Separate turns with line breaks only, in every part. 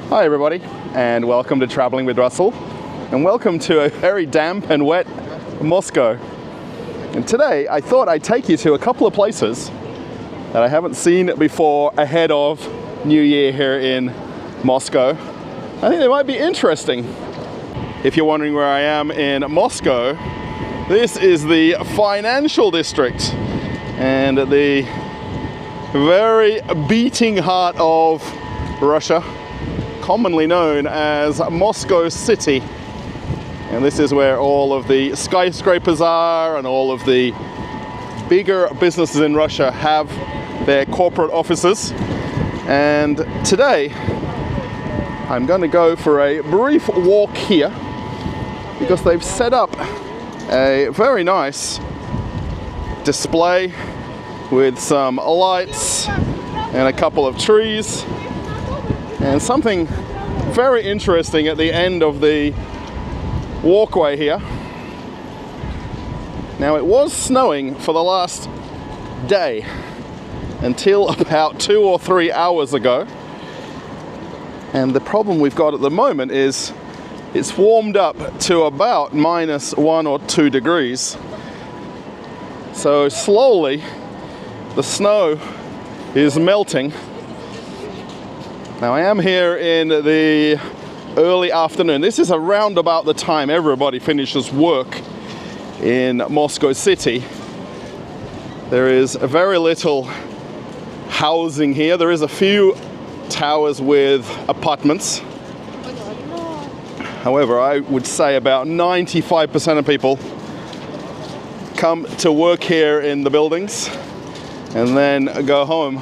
Hi everybody, and welcome to Traveling with Russell, and welcome to a very damp and wet Moscow. And today I thought I'd take you to a couple of places that I haven't seen before ahead of New Year here in Moscow. I think they might be interesting. If you're wondering where I am in Moscow, this is the financial district and the very beating heart of Russia, commonly known as Moscow City. And this is where all of the skyscrapers are and all of the bigger businesses in Russia have their corporate offices. And today I'm going to go for a brief walk here because they've set up a very nice display with some lights and a couple of trees and something very interesting at the end of the walkway here. Now, it was snowing for the last day until about 2 or 3 hours ago, and the problem we've got at the moment is it's warmed up to about -1 or 2 degrees. So slowly the snow is melting. Now, I am here in the early afternoon. This is around about the time everybody finishes work in Moscow City. There is very little housing here. There is a few towers with apartments. However, I would say about 95% of people come to work here in the buildings and then go home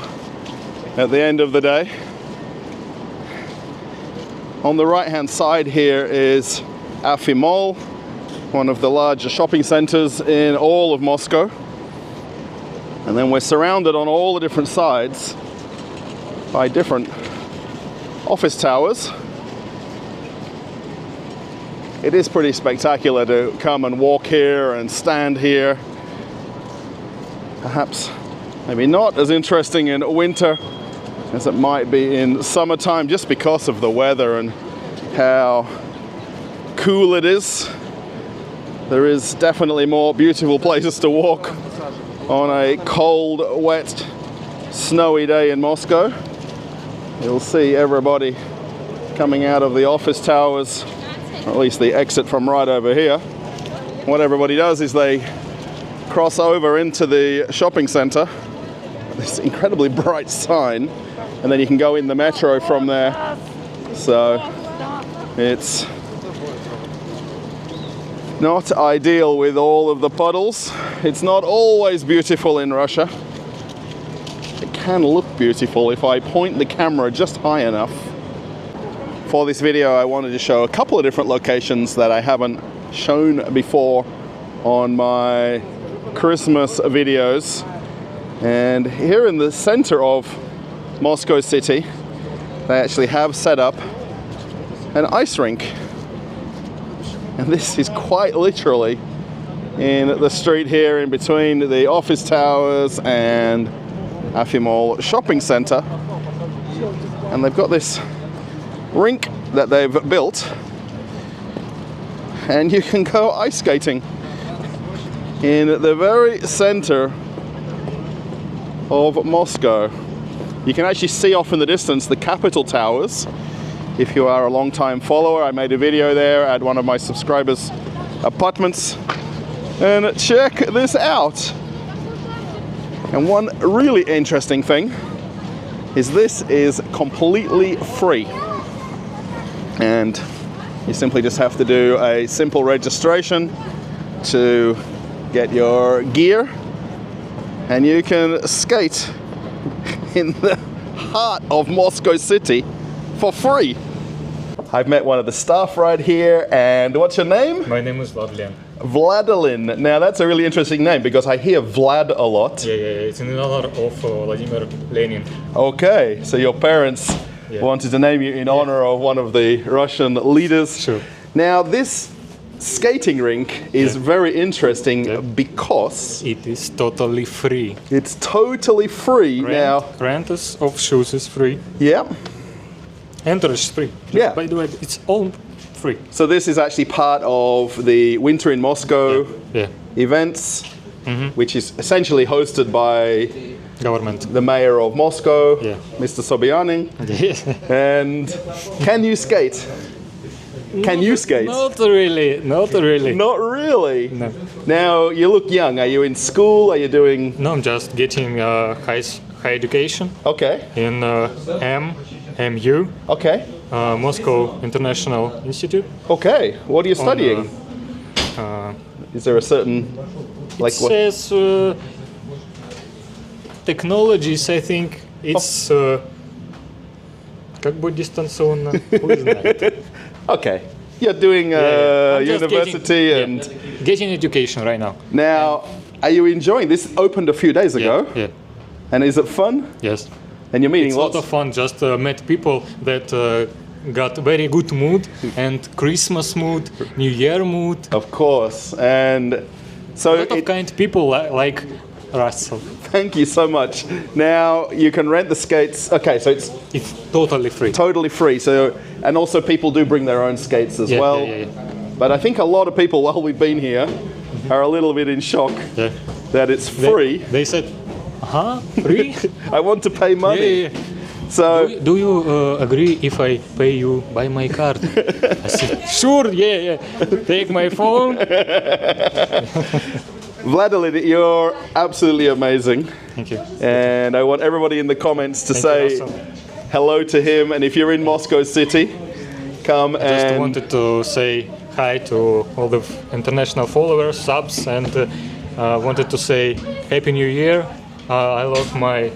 at the end of the day. On the right-hand side here is Afi Mall, one of the largest shopping centers in all of Moscow. And then we're surrounded on all the different sides by different office towers. It is pretty spectacular to come and walk here and stand here. Perhaps maybe not as interesting in winter as it might be in summertime, just because of the weather and how cool it is. There is definitely more beautiful places to walk on a cold, wet, snowy day in Moscow. You'll see everybody coming out of the office towers, or at least the exit from right over here. What everybody does is they cross over into the shopping center, this incredibly bright sign, and then you can go in the metro from there. So it's not ideal with all of the puddles. It's not always beautiful in Russia. It can look beautiful if I point the camera just high enough. For this video, I wanted to show a couple of different locations that I haven't shown before on my Christmas videos. And here in the center of Moscow City, they actually have set up an ice rink. And this is quite literally in the street here in between the office towers and Afi Mall shopping center. And they've got this rink that they've built, and you can go ice skating in the very center of Moscow. You can actually see off in the distance the Capitol Towers. If you are a long-time follower, I made a video there at one of my subscribers' apartments. And check this out. And one really interesting thing is this is completely free. And you simply just have to do a simple registration to get your gear, and you can skate in the heart of Moscow City for free. I've met one of the staff right here, and what's your name?
My name is Vladlen.
Vladilin. Now that's a really interesting name because I hear Vlad a lot.
Yeah, it's in honor of Vladimir Lenin.
Okay, so your parents wanted to name you in honor of one of the Russian leaders.
Sure.
Now this skating rink is very interesting because
it is totally free.
It's totally free. Rent
of shoes is free.
Yeah.
Entrance is free.
Yeah.
By the way, it's all free.
So this is actually part of the Winter in Moscow
Yeah.
events, which is essentially hosted by
Government.
the mayor of Moscow,
Yeah.
Mr. Sobyanin.
Yes.
And can you skate? Can you skate?
Not really. Not really.
Not really.
No.
Now, you look young. Are you in school? Are you doing...
No, I'm just getting high education
Okay,
in MU,
okay,
Moscow International Institute.
okay. What are you studying? Is there a certain...
It says technologies, I think. It's как бы дистанционно. Who знает?
Okay. You're doing
I'm just
university
getting,
and...
getting education right now.
Now, are you enjoying this? Opened a few days ago.
Yeah.
And is it fun?
Yes.
And you're meeting
It's a lot
lots
of fun. Just met people that got very good mood and Christmas mood, New Year mood.
Of course. And so
A lot of kind people like Russell.
thank you so much. Now you can rent the skates. Okay, so it's
It's totally free.
totally free. So, and also people do bring their own skates as
Yeah,
well.
yeah.
But I think a lot of people, while we've been here, are a little bit in shock
Yeah.
that it's free.
They said, free?
I want to pay money.
Yeah.
So
Do you agree if I pay you by my card? I said, sure, yeah. Take my phone.
Vladimir, you're absolutely amazing.
Thank you.
And I want everybody in the comments to
Thank
say
you, Russell.
hello to him. And if you're in Moscow City, come
Just
and
wanted to say hi to all the international followers, subs, and wanted to say Happy New Year. I love my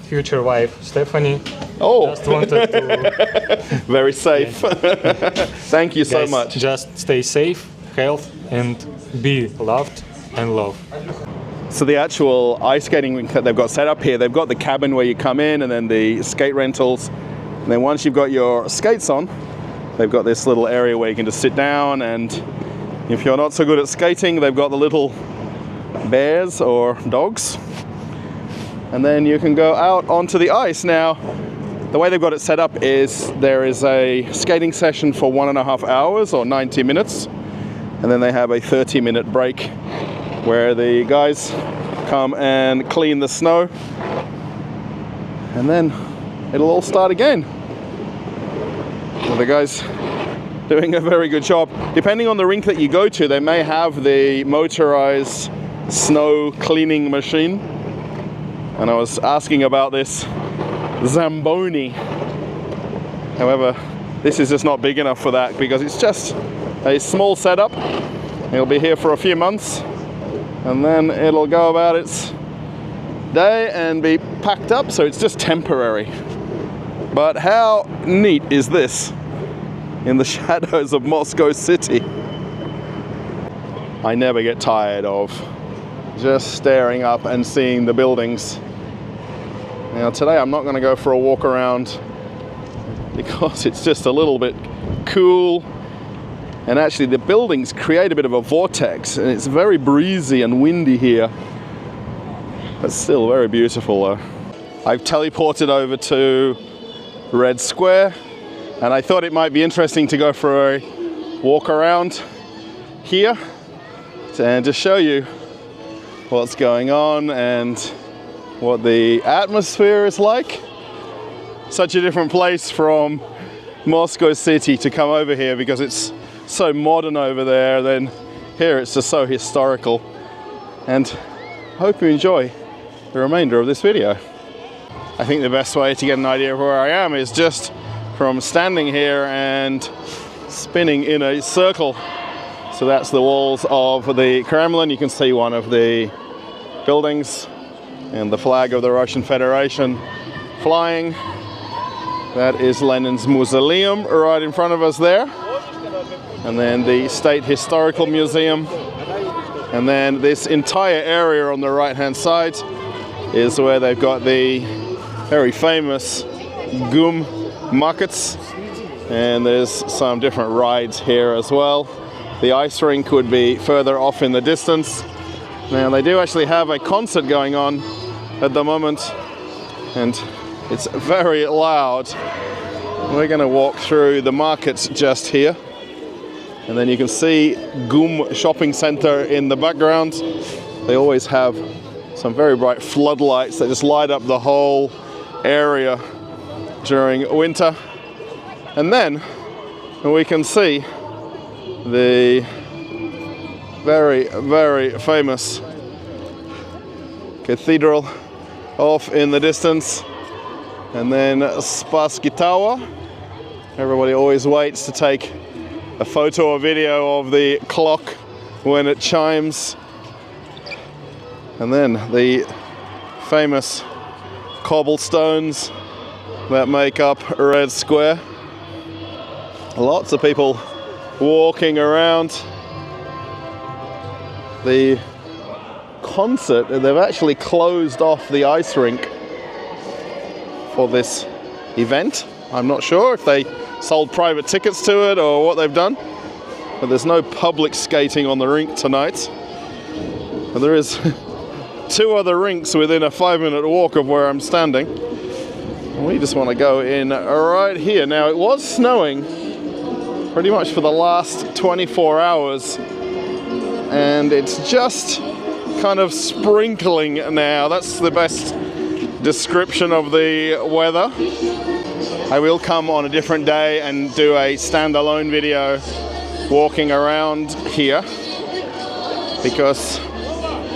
future wife, Stephanie.
oh,
Just wanted to
very safe. Thank you so
guys,
much.
just stay safe, health, and be loved and love.
So the actual ice skating rink that they've got set up here, they've got the cabin where you come in and then the skate rentals. And then once you've got your skates on, they've got this little area where you can just sit down, and if you're not so good at skating, they've got the little bears or dogs. And then you can go out onto the ice. Now, the way they've got it set up is there is a skating session for 1.5 hours or 90 minutes. And then they have a 30-minute break where the guys come and clean the snow. And then it'll all start again. So the guys doing a very good job. Depending on the rink that you go to, they may have the motorized snow cleaning machine. And I was asking about this Zamboni. However, this is just not big enough for that because it's just a small setup. It'll be here for a few months and then it'll go about its day and be packed up, so it's just temporary. But how neat is this in the shadows of Moscow City? I never get tired of just staring up and seeing the buildings. Now today I'm not going to go for a walk around because it's just a little bit cool, and actually the buildings create a bit of a vortex and it's very breezy and windy here, but still very beautiful though. I've teleported over to Red Square and I thought it might be interesting to go for a walk around here and to show you what's going on and what the atmosphere is like. Such a different place from Moscow City to come over here because it's so modern over there, then here it's just so historical. And I hope you enjoy the remainder of this video. I think the best way to get an idea of where I am is just from standing here and spinning in a circle. So that's the walls of the Kremlin. You can see one of the buildings and the flag of the Russian Federation flying. That is Lenin's mausoleum right in front of us there. And then the State Historical Museum. And then this entire area on the right-hand side is where they've got the very famous GUM markets. And there's some different rides here as well. The ice rink would be further off in the distance. Now they do actually have a concert going on at the moment, and it's very loud. We're going to walk through the markets just here. And then you can see GUM shopping center in the background. They always have some very bright floodlights that just light up the whole area during winter. And then we can see the very, very famous cathedral off in the distance. And then Spassky Tower. Everybody always waits to take a photo or video of the clock when it chimes. And then the famous cobblestones that make up Red Square. Lots of people walking around. The concert, they've actually closed off the ice rink for this event. I'm not sure if they sold private tickets to it or what they've done, but there's no public skating on the rink tonight. And there is 2 other rinks within a 5-minute walk of where I'm standing. And we just want to go in right here. Now, it was snowing pretty much for the last 24 hours, and it's just kind of sprinkling now. That's the best description of the weather. I will come on a different day and do a standalone video walking around here, because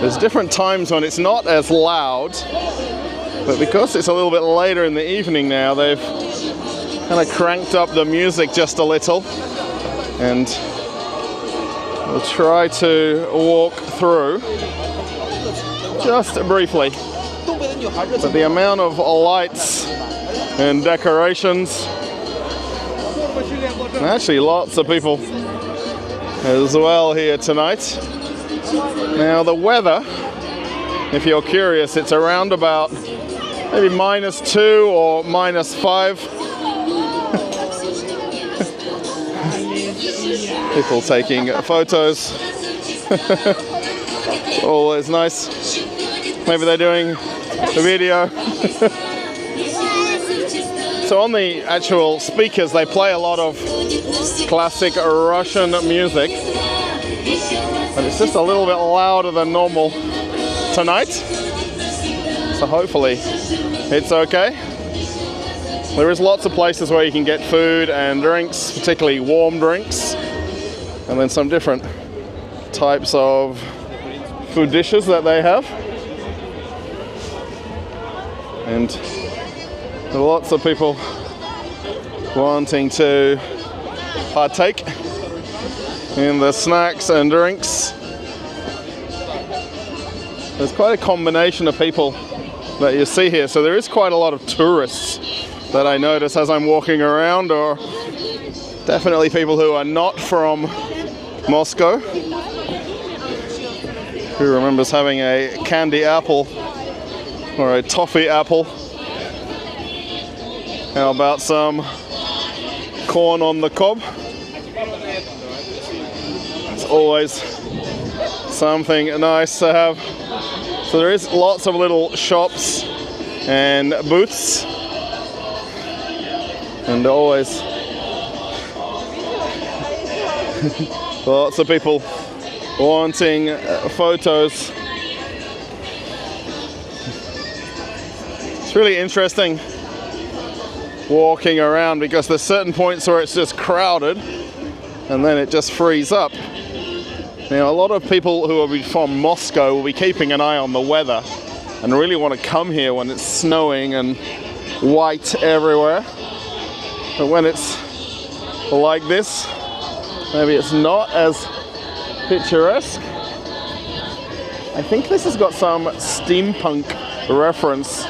there's different times when it's not as loud, but because it's a little bit later in the evening now, they've kind of cranked up the music just a little, and we'll try to walk through just briefly. But the amount of lights and decorations, and actually lots of people as well here tonight. Now the weather, if you're curious, it's around about maybe -2 or -5. People taking photos. It's always nice. Maybe they're doing a video. So on the actual speakers, they play a lot of classic Russian music, but it's just a little bit louder than normal tonight. So hopefully it's okay. There is lots of places where you can get food and drinks, particularly warm drinks, and then some different types of food dishes that they have. And there are lots of people wanting to partake in the snacks and drinks. There's quite a combination of people that you see here. So there is quite a lot of tourists that I notice as I'm walking around, or definitely people who are not from Moscow. Who remembers having a candy apple or a toffee apple? How about some corn on the cob? It's always something nice to have. So there is lots of little shops and booths, and always lots of people wanting photos. It's really interesting walking around, because there's certain points where it's just crowded and then it just frees up. Now, a lot of people who are from Moscow will be keeping an eye on the weather and really want to come here when it's snowing and white everywhere. But when it's like this, maybe it's not as picturesque. I think this has got some steampunk reference,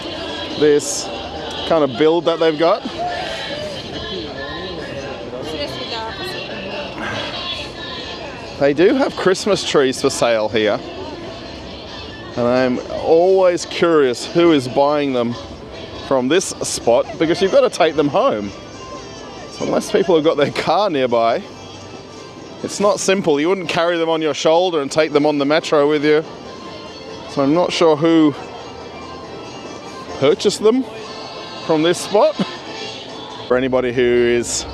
this kind of build that they've got. They do have Christmas trees for sale here, and I'm always curious who is buying them from this spot, because you've got to take them home. So unless people have got their car nearby, it's not simple. You wouldn't carry them on your shoulder and take them on the metro with you. So I'm not sure who purchased them from this spot. For anybody who is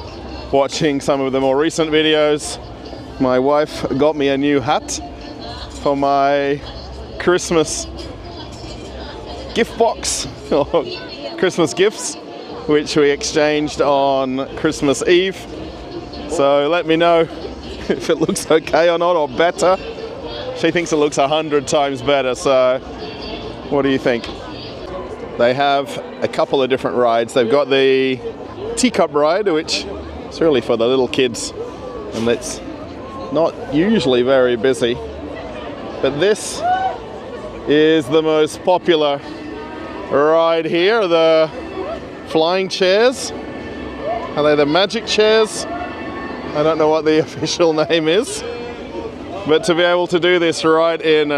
watching some of the more recent videos, my wife got me a new hat for my Christmas gift box, or Christmas gifts, which we exchanged on Christmas Eve. So let me know if it looks okay or not, or better. She thinks it looks 100 times better, so what do you think? They have a couple of different rides. They've got the teacup ride, which is really for the little kids, and it's not usually very busy. But this is the most popular ride here, the flying chairs. Are they the magic chairs? I don't know what the official name is. But to be able to do this right in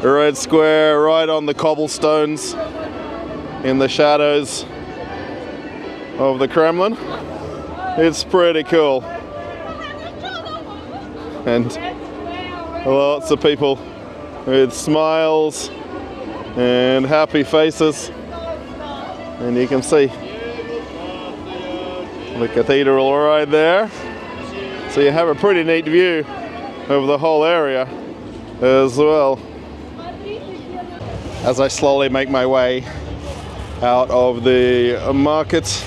Red Square, right on the cobblestones, in the shadows of the Kremlin, it's pretty cool. And lots of people with smiles and happy faces. And you can see the cathedral right there. So you have a pretty neat view of the whole area as well. As I slowly make my way out of the market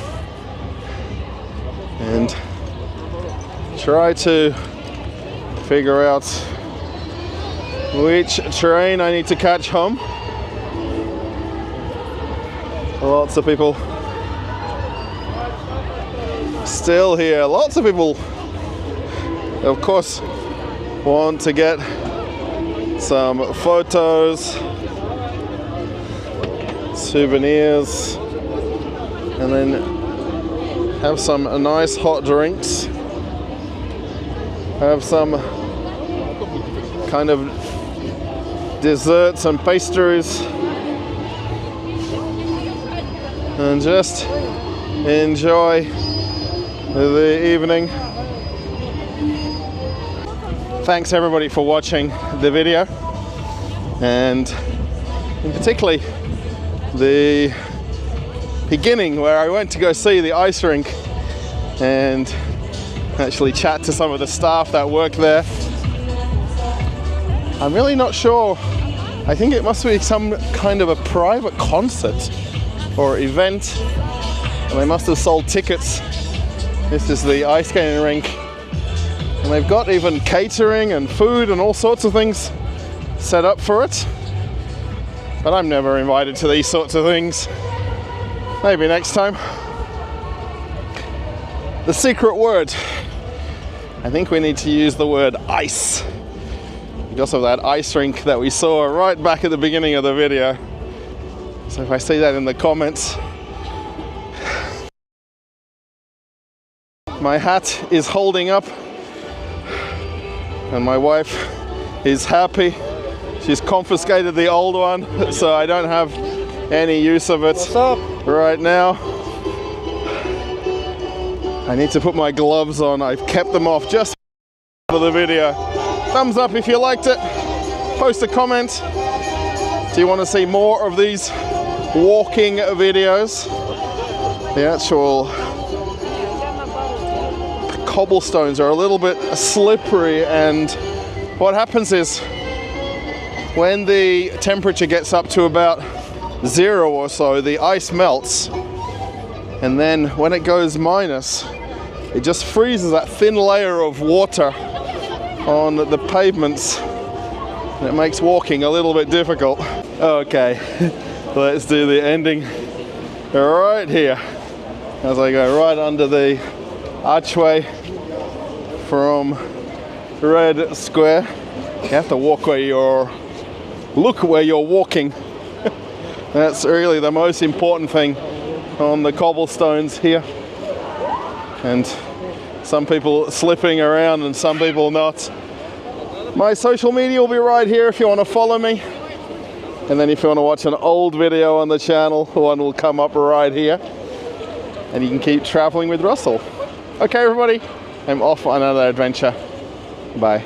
and try to figure out which train I need to catch home. Lots of people still here. Lots of people, of course, want to get some photos, souvenirs, and then have some nice hot drinks, have some kind of desserts and pastries, and just enjoy the evening. Thanks everybody for watching the video, and in particularly the beginning where I went to go see the ice rink and actually chat to some of the staff that work there. I'm really not sure. I think it must be some kind of a private concert or event, and they must have sold tickets. This is the ice skating rink, and they've got even catering and food and all sorts of things set up for it. But I'm never invited to these sorts of things. Maybe next time. The secret word. I think we need to use the word ice, because of that ice rink that we saw right back at the beginning of the video. So if I see that in the comments. My hat is holding up, and my wife is happy. She's confiscated the old one, so I don't have any use of it right now. I need to put my gloves on. I've kept them off just for the video. Thumbs up if you liked it. Post a comment. Do you want to see more of these walking videos? The actual cobblestones are a little bit slippery, and what happens is when the temperature gets up to about 0 or so, the ice melts, and then when it goes minus, it just freezes that thin layer of water on the pavements, and it makes walking a little bit difficult. Okay, let's do the ending right here as I go right under the archway from Red Square. You have to walk where you're, look where you're walking. That's really the most important thing on the cobblestones here. And some people slipping around and some people not. My social media will be right here if you want to follow me. And then if you want to watch an old video on the channel, one will come up right here. And you can keep traveling with Russell. Okay everybody, I'm off on another adventure. Bye.